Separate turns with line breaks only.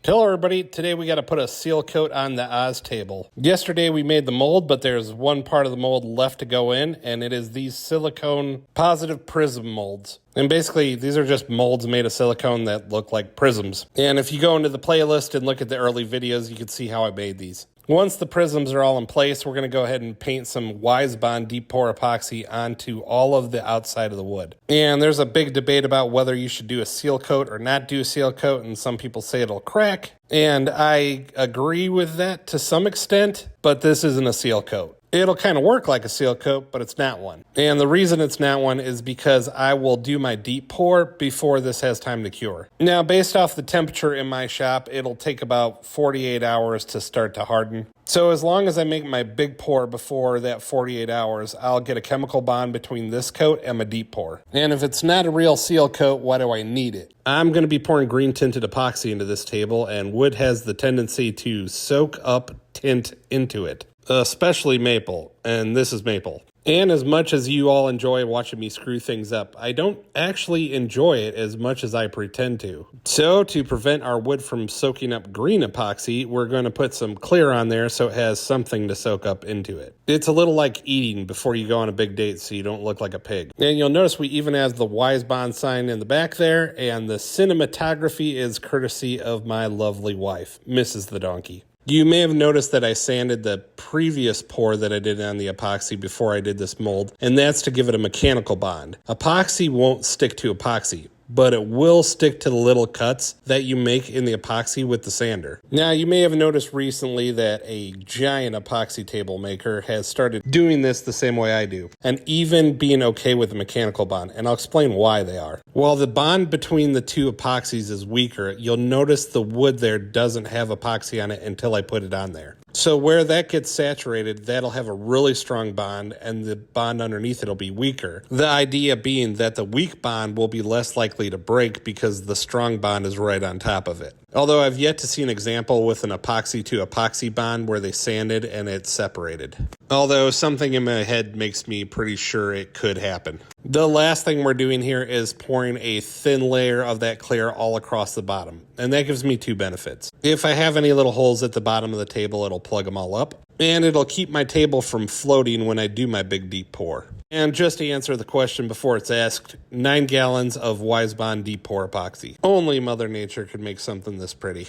Hello everybody, today we got to put a seal coat on the Oz table. Yesterday we made the mold, but there's one part of the mold left to go in, and it is these silicone positive prism molds. And basically, these are just molds made of silicone that look like prisms. And if you go into the playlist and look at the early videos, you can see how I made these. Once the prisms are all in place, we're going to go ahead and paint some Wisebond deep pour epoxy onto all of the outside of the wood. And there's a big debate about whether you should do a seal coat or not do a seal coat, and some people say it'll crack. And I agree with that to some extent, but this isn't a seal coat. It'll kind of work like a seal coat, but it's not one. And the reason it's not one is because I will do my deep pour before this has time to cure. Now, based off the temperature in my shop, it'll take about 48 hours to start to harden. So as long as I make my big pour before that 48 hours, I'll get a chemical bond between this coat and my deep pour. And if it's not a real seal coat, why do I need it? I'm going to be pouring green tinted epoxy into this table, and wood has the tendency to soak up tint into it. Especially maple, and this is maple. And as much as you all enjoy watching me screw things up, I don't actually enjoy it as much as I pretend to. So to prevent our wood from soaking up green epoxy, we're going to put some clear on there so it has something to soak up into it. It's a little like eating before you go on a big date so you don't look like a pig. And you'll notice we even have the Wisebond sign in the back there, and the cinematography is courtesy of my lovely wife, Mrs. the Donkey. You may have noticed that I sanded the previous pour that I did on the epoxy before I did this mold, and that's to give it a mechanical bond. Epoxy won't stick to epoxy, but it will stick to the little cuts that you make in the epoxy with the sander. Now, you may have noticed recently that a giant epoxy table maker has started doing this the same way I do, and even being okay with the mechanical bond, and I'll explain why they are. While the bond between the two epoxies is weaker, you'll notice the wood there doesn't have epoxy on it until I put it on there. So where that gets saturated, that'll have a really strong bond, and the bond underneath it will be weaker. The idea being that the weak bond will be less likely to break because the strong bond is right on top of it. Although I've yet to see an example with an epoxy to epoxy bond where they sanded and it separated. Although something in my head makes me pretty sure it could happen. The last thing we're doing here is pouring a thin layer of that clear all across the bottom. And that gives me two benefits. If I have any little holes at the bottom of the table, it'll plug them all up. And it'll keep my table from floating when I do my big deep pour. And just to answer the question before it's asked, 9 gallons of Wisebond deep pour epoxy. Only Mother Nature could make something this pretty.